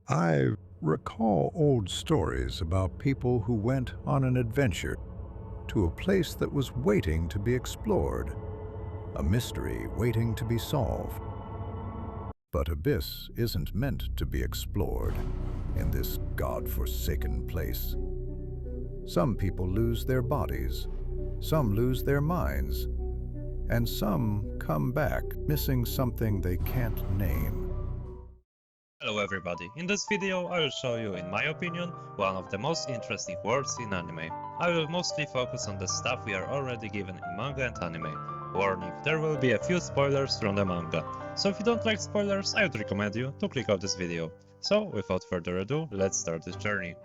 I recall old stories about people who went on an adventure to a place that was waiting to be explored, a mystery waiting to be solved. But Abyss isn't meant to be explored in this God-forsaken place. Some people lose their bodies, some lose their minds, and some come back missing something they can't name. Hello everybody, in this video I will show you, in my opinion, one of the most interesting worlds in anime. I will mostly focus on the stuff we are already given in manga and anime. Warning, there will be a few spoilers from the manga, so if you don't like spoilers, I would recommend you to click off this video. So, without further ado, let's start this journey.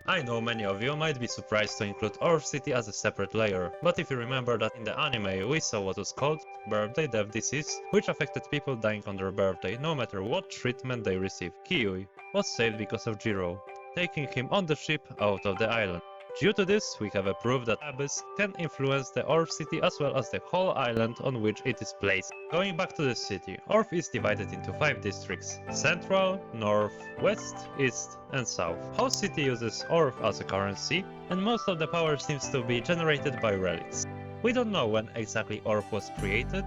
I know many of you might be surprised to include Orth City as a separate layer, but if you remember that in the anime we saw what was called birthday death disease, which affected people dying on their birthday no matter what treatment they received. Kiyui was saved because of Jiro, taking him on the ship out of the island. Due to this, we have a proof that Abyss can influence the Orth city as well as the whole island on which it is placed. Going back to the city, Orth is divided into 5 districts: Central, North, West, East and South. Host City uses Orth as a currency, and most of the power seems to be generated by relics. We don't know when exactly Orth was created.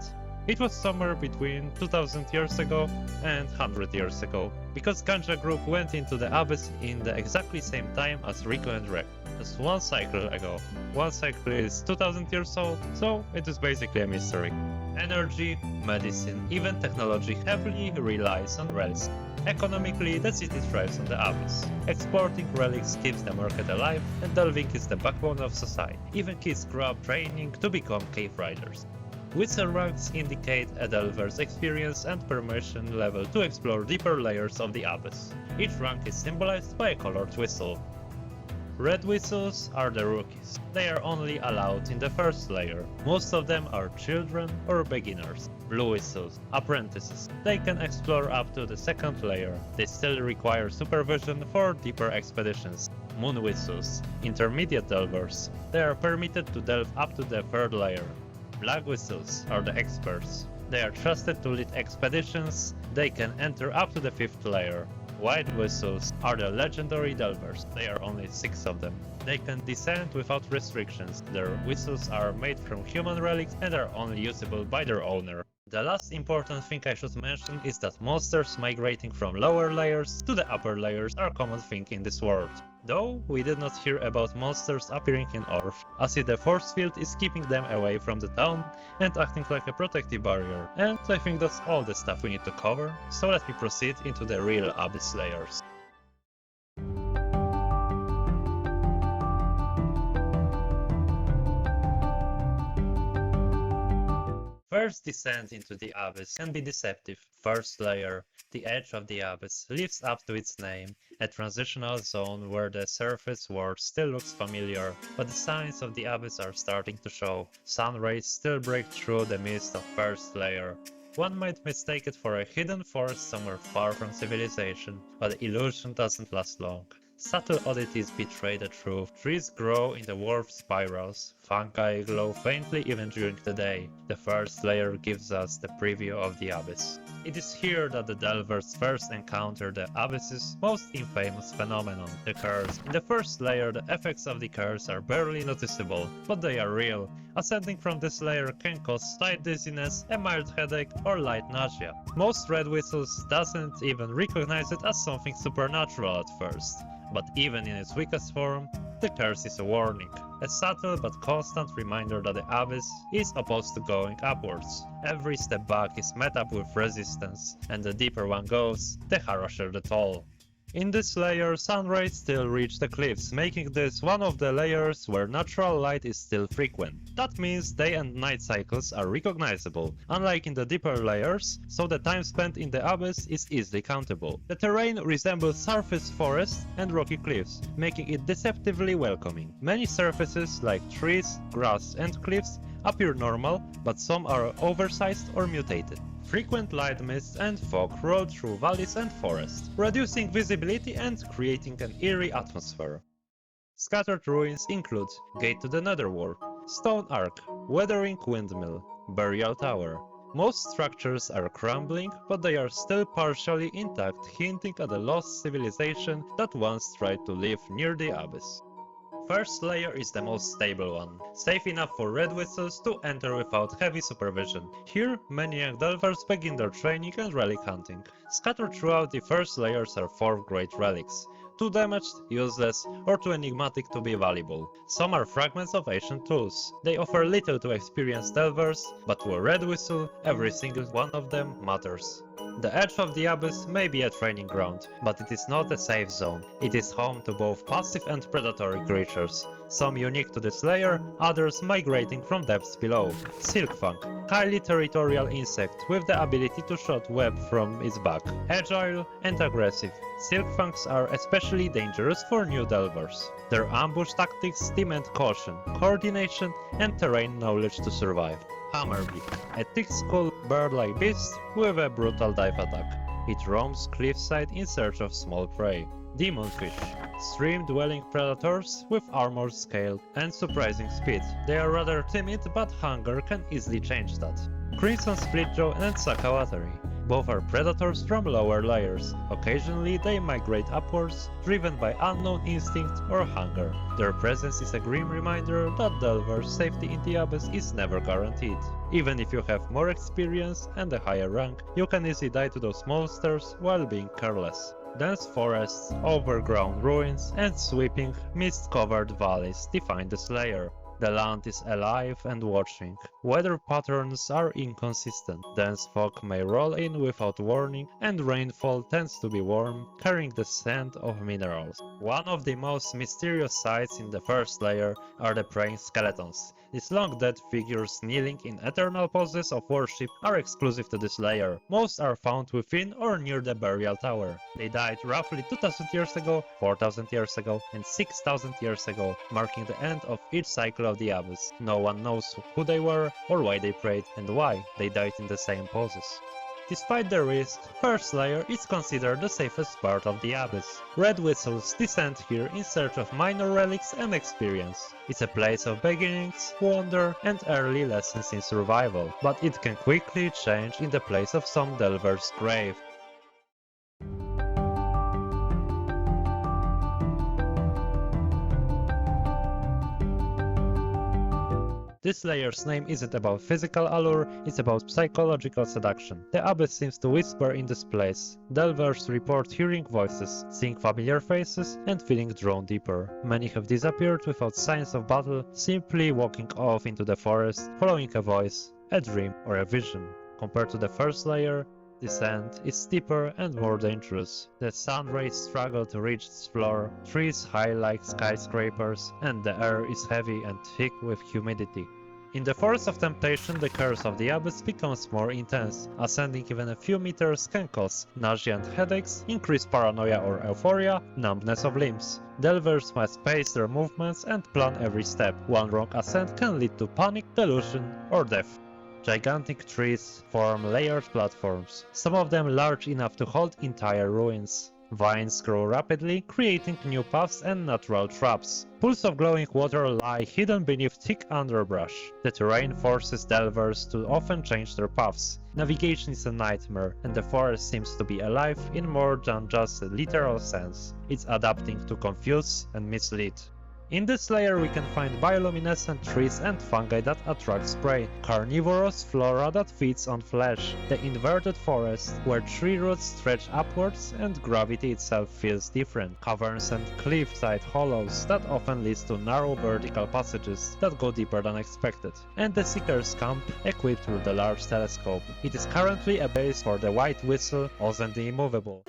It was somewhere between 2000 years ago and 100 years ago, because Ganja Group went into the Abyss in the exactly same time as Rico and Rek, just one cycle ago. One cycle is 2000 years old, so it is basically a mystery. Energy, medicine, even technology heavily relies on relics. Economically, the city thrives on the Abyss. Exporting relics keeps the market alive, and delving is the backbone of society. Even kids grow up training to become cave riders. Whistle ranks indicate a delver's experience and permission level to explore deeper layers of the Abyss. Each rank is symbolized by a colored whistle. Red whistles are the rookies. They are only allowed in the first layer. Most of them are children or beginners. Blue whistles, apprentices. They can explore up to the second layer. They still require supervision for deeper expeditions. Moon whistles, intermediate delvers. They are permitted to delve up to the third layer. Black whistles are the experts. They are trusted to lead expeditions. They can enter up to the 5th layer. White whistles are the legendary delvers. There are only 6 of them. They can descend without restrictions. Their whistles are made from human relics and are only usable by their owner. The last important thing I should mention is that monsters migrating from lower layers to the upper layers are a common thing in this world. Though we did not hear about monsters appearing in Orth, as if the force field is keeping them away from the town and acting like a protective barrier. And I think that's all the stuff we need to cover, so let me proceed into the real Abyss layers. First descent into the Abyss can be deceptive. First layer, the edge of the Abyss, lives up to its name, a transitional zone where the surface world still looks familiar, but the signs of the Abyss are starting to show. Sun rays still break through the mist of first layer. One might mistake it for a hidden forest somewhere far from civilization, but the illusion doesn't last long. Subtle oddities betray the truth. Trees grow in the warp spirals. Fungi glow faintly even during the day. The first layer gives us the preview of the Abyss. It is here that the delvers first encounter the Abyss's most infamous phenomenon, the curse. In the first layer, the effects of the curse are barely noticeable, but they are real. Ascending from this layer can cause slight dizziness, a mild headache, or light nausea. Most red whistles doesn't even recognize it as something supernatural at first. But even in its weakest form, the curse is a warning, a subtle but constant reminder that the Abyss is opposed to going upwards. Every step back is met up with resistance, and the deeper one goes, the harsher the toll. In this layer, sun rays still reach the cliffs, making this one of the layers where natural light is still frequent. That means day and night cycles are recognizable, unlike in the deeper layers, so the time spent in the Abyss is easily countable. The terrain resembles surface forests and rocky cliffs, making it deceptively welcoming. Many surfaces like trees, grass and cliffs appear normal, but some are oversized or mutated. Frequent light mists and fog roll through valleys and forests, reducing visibility and creating an eerie atmosphere. Scattered ruins include Gate to the Netherworld, Stone Ark, Weathering Windmill, Burial Tower, Most structures are crumbling, but they are still partially intact, hinting at a lost civilization that once tried to live near the abyss. First layer is the most stable one, safe enough for red whistles to enter without heavy supervision. Here, many young delvers begin their training and relic hunting. Scattered throughout the first layers are 4 great relics. Too damaged, useless, or too enigmatic to be valuable. Some are fragments of ancient tools. They offer little to experienced delvers, but to a red whistle, every single one of them matters. The edge of the abyss may be a training ground, but it is not a safe zone. It is home to both passive and predatory creatures. Some unique to this layer, others migrating from depths below. Silkfang, highly territorial insect with the ability to shoot web from its back. Agile and aggressive, Silkfangs are especially dangerous for new delvers. Their ambush tactics demand caution, coordination, and terrain knowledge to survive. Hammerbee, a thick-skulled bird-like beast with a brutal dive attack. It roams cliffside in search of small prey. Demonfish, stream-dwelling predators with armored scale and surprising speed. They are rather timid, but hunger can easily change that. Crimson Splitjaw and Sakawatari. Both are predators from lower layers. Occasionally they migrate upwards, driven by unknown instinct or hunger. Their presence is a grim reminder that delvers' safety in the abyss is never guaranteed. Even if you have more experience and a higher rank, you can easily die to those monsters while being careless. Dense forests, overgrown ruins, and sweeping, mist-covered valleys define this layer. The land is alive and watching. Weather patterns are inconsistent. Dense fog may roll in without warning, and rainfall tends to be warm, carrying the scent of minerals. One of the most mysterious sights in the first layer are the praying skeletons. These long-dead figures kneeling in eternal poses of worship are exclusive to this layer. Most are found within or near the burial tower. They died roughly 2000 years ago, 4000 years ago, and 6000 years ago, marking the end of each cycle of the abyss. No one knows who they were, or why they prayed, and why they died in the same poses. Despite the risk, first layer is considered the safest part of the abyss. Red whistles descend here in search of minor relics and experience. It's a place of beginnings, wonder, and early lessons in survival, but it can quickly change in the place of some delver's grave. This layer's name isn't about physical allure, it's about psychological seduction. The abyss seems to whisper in this place. Delvers report hearing voices, seeing familiar faces, and feeling drawn deeper. Many have disappeared without signs of battle, simply walking off into the forest, following a voice, a dream, or a vision. Compared to the first layer, descent is steeper and more dangerous. The sun rays struggle to reach its floor, trees high like skyscrapers, and the air is heavy and thick with humidity. In the Forest of Temptation, the curse of the abyss becomes more intense. Ascending even a few meters can cause nausea and headaches, increased paranoia or euphoria, numbness of limbs. Delvers must pace their movements and plan every step. One wrong ascent can lead to panic, delusion, or death. Gigantic trees form layered platforms, some of them large enough to hold entire ruins. Vines grow rapidly, creating new paths and natural traps. Pools of glowing water lie hidden beneath thick underbrush. The terrain forces delvers to often change their paths. Navigation is a nightmare, and the forest seems to be alive in more than just a literal sense. It's adapting to confuse and mislead. In this layer we can find bioluminescent trees and fungi that attract prey, carnivorous flora that feeds on flesh, the inverted forest, where tree roots stretch upwards and gravity itself feels different, caverns and cliffside hollows that often lead to narrow vertical passages that go deeper than expected, and the Seeker's Camp equipped with a large telescope. It is currently a base for the White Whistle, Ozen the Immovable.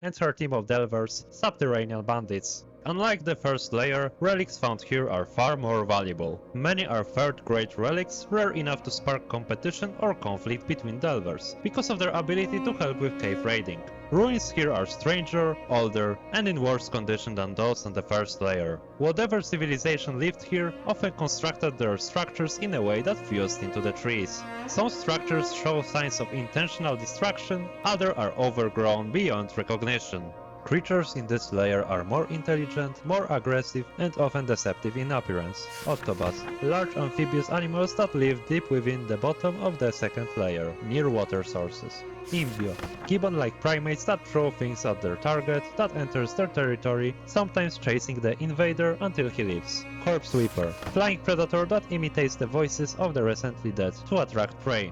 And her team of delvers, Subterranean Bandits. Unlike the first layer, relics found here are far more valuable. Many are third-grade relics, rare enough to spark competition or conflict between delvers, because of their ability to help with cave raiding. Ruins here are stranger, older, and in worse condition than those on the first layer. Whatever civilization lived here often constructed their structures in a way that fused into the trees. Some structures show signs of intentional destruction, others are overgrown beyond recognition. Creatures in this layer are more intelligent, more aggressive, and often deceptive in appearance. Octobus, large amphibious animals that live deep within the bottom of the second layer, near water sources. Imbio, gibbon-like primates that throw things at their target that enters their territory, sometimes chasing the invader until he leaves. Corpse Sweeper, flying predator that imitates the voices of the recently dead to attract prey.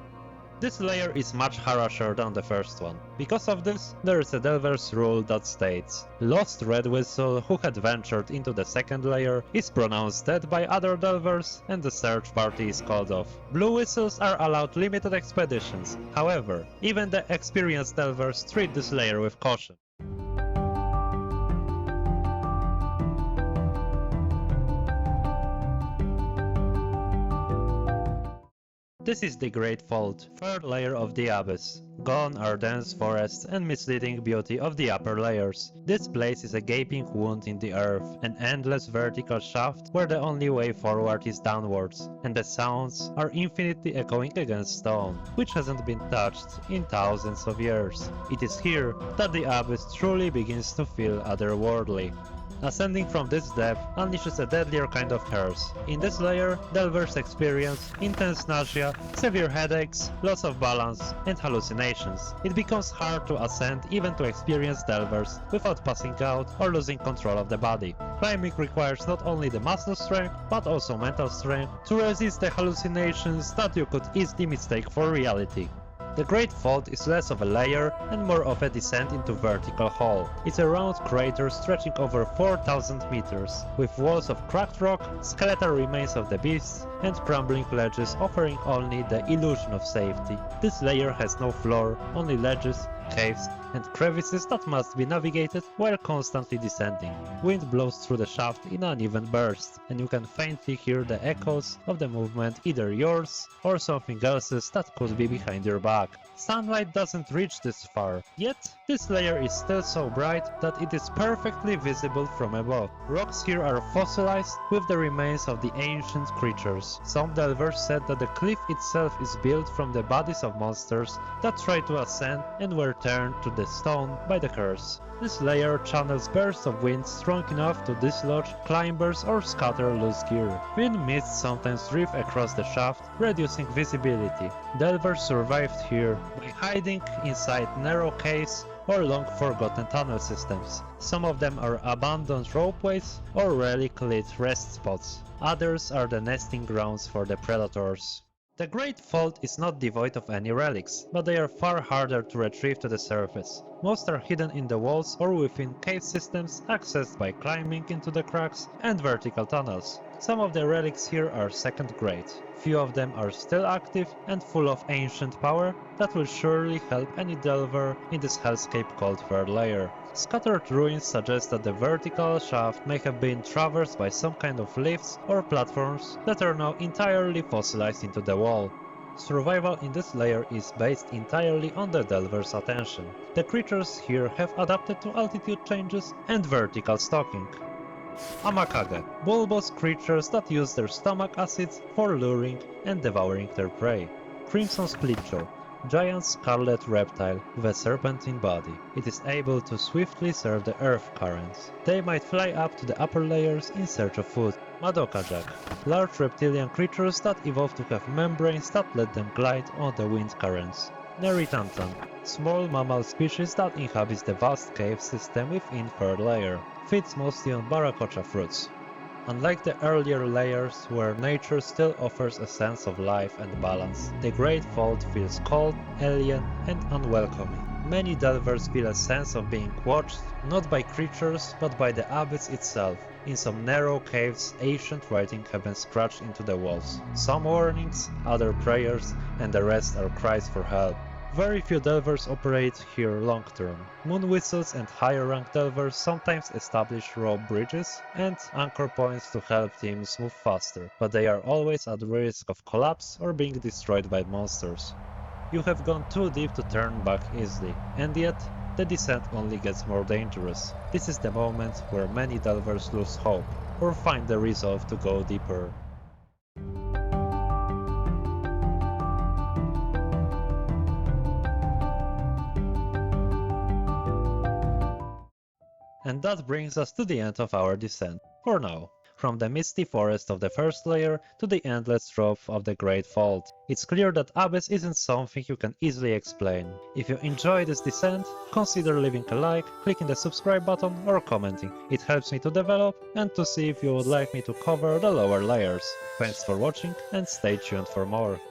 This layer is much harsher than the first one. Because of this, there is a Delver's rule that states: Lost Red Whistle, who had ventured into the second layer, is pronounced dead by other Delvers and the search party is called off. Blue Whistles are allowed limited expeditions. However, even the experienced Delvers treat this layer with caution. This is the Great Fault, third layer of the Abyss. Gone are dense forests and misleading beauty of the upper layers. This place is a gaping wound in the earth, an endless vertical shaft where the only way forward is downwards, and the sounds are infinitely echoing against stone, which hasn't been touched in thousands of years. It is here that the Abyss truly begins to feel otherworldly. Ascending from this depth unleashes a deadlier kind of curse. In this layer, Delvers experience intense nausea, severe headaches, loss of balance, and hallucinations. It becomes hard to ascend even to experienced Delvers without passing out or losing control of the body. Climbing requires not only the muscle strength, but also mental strength to resist the hallucinations that you could easily mistake for reality. The Great Fault is less of a layer and more of a descent into vertical hole. It's a round crater stretching over 4,000 meters, with walls of cracked rock, skeletal remains of the beasts, and crumbling ledges offering only the illusion of safety. This layer has no floor, only ledges, caves, and crevices that must be navigated while constantly descending. Wind blows through the shaft in uneven bursts, and you can faintly hear the echoes of the movement, either yours or something else's that could be behind your back. Sunlight doesn't reach this far, yet this layer is still so bright that it is perfectly visible from above. Rocks here are fossilized with the remains of the ancient creatures. Some delvers said that the cliff itself is built from the bodies of monsters that tried to ascend and were turned to the stone by the curse. This layer channels bursts of wind strong enough to dislodge climbers or scatter loose gear. Thin mists sometimes drift across the shaft, reducing visibility. Delvers survived here by hiding inside narrow caves or long-forgotten tunnel systems. Some of them are abandoned ropeways or relic-lit rest spots. Others are the nesting grounds for the predators. The Great Fault is not devoid of any relics, but they are far harder to retrieve to the surface. Most are hidden in the walls or within cave systems accessed by climbing into the cracks and vertical tunnels. Some of the relics here are second grade. Few of them are still active and full of ancient power that will surely help any delver in this hellscape called third layer. Scattered ruins suggest that the vertical shaft may have been traversed by some kind of lifts or platforms that are now entirely fossilized into the wall. Survival in this layer is based entirely on the delver's attention. The creatures here have adapted to altitude changes and vertical stalking. Amakage, bulbous creatures that use their stomach acids for luring and devouring their prey. Crimson Splitjaw, giant scarlet reptile with a serpentine body. It is able to swiftly serve the earth currents. They might fly up to the upper layers in search of food. Madoka Jack, large reptilian creatures that evolve to have membranes that let them glide on the wind currents. Neritantan, small mammal species that inhabits the vast cave system within third layer. Feeds mostly on barakocha fruits. Unlike the earlier layers, where nature still offers a sense of life and balance, the Great Fault feels cold, alien, and unwelcoming. Many delvers feel a sense of being watched, not by creatures, but by the abyss itself. In some narrow caves, ancient writing have been scratched into the walls. Some warnings, other prayers, and the rest are cries for help. Very few delvers operate here long term. Moon whistles and higher rank delvers sometimes establish rope bridges and anchor points to help teams move faster, but they are always at risk of collapse or being destroyed by monsters. You have gone too deep to turn back easily, and yet the descent only gets more dangerous. This is the moment where many delvers lose hope, or find the resolve to go deeper. And that brings us to the end of our descent, for now. From the misty forest of the first layer to the endless trough of the Great Vault, it's clear that Abyss isn't something you can easily explain. If you enjoy this descent, consider leaving a like, clicking the subscribe button or commenting. It helps me to develop and to see if you would like me to cover the lower layers. Thanks for watching and stay tuned for more.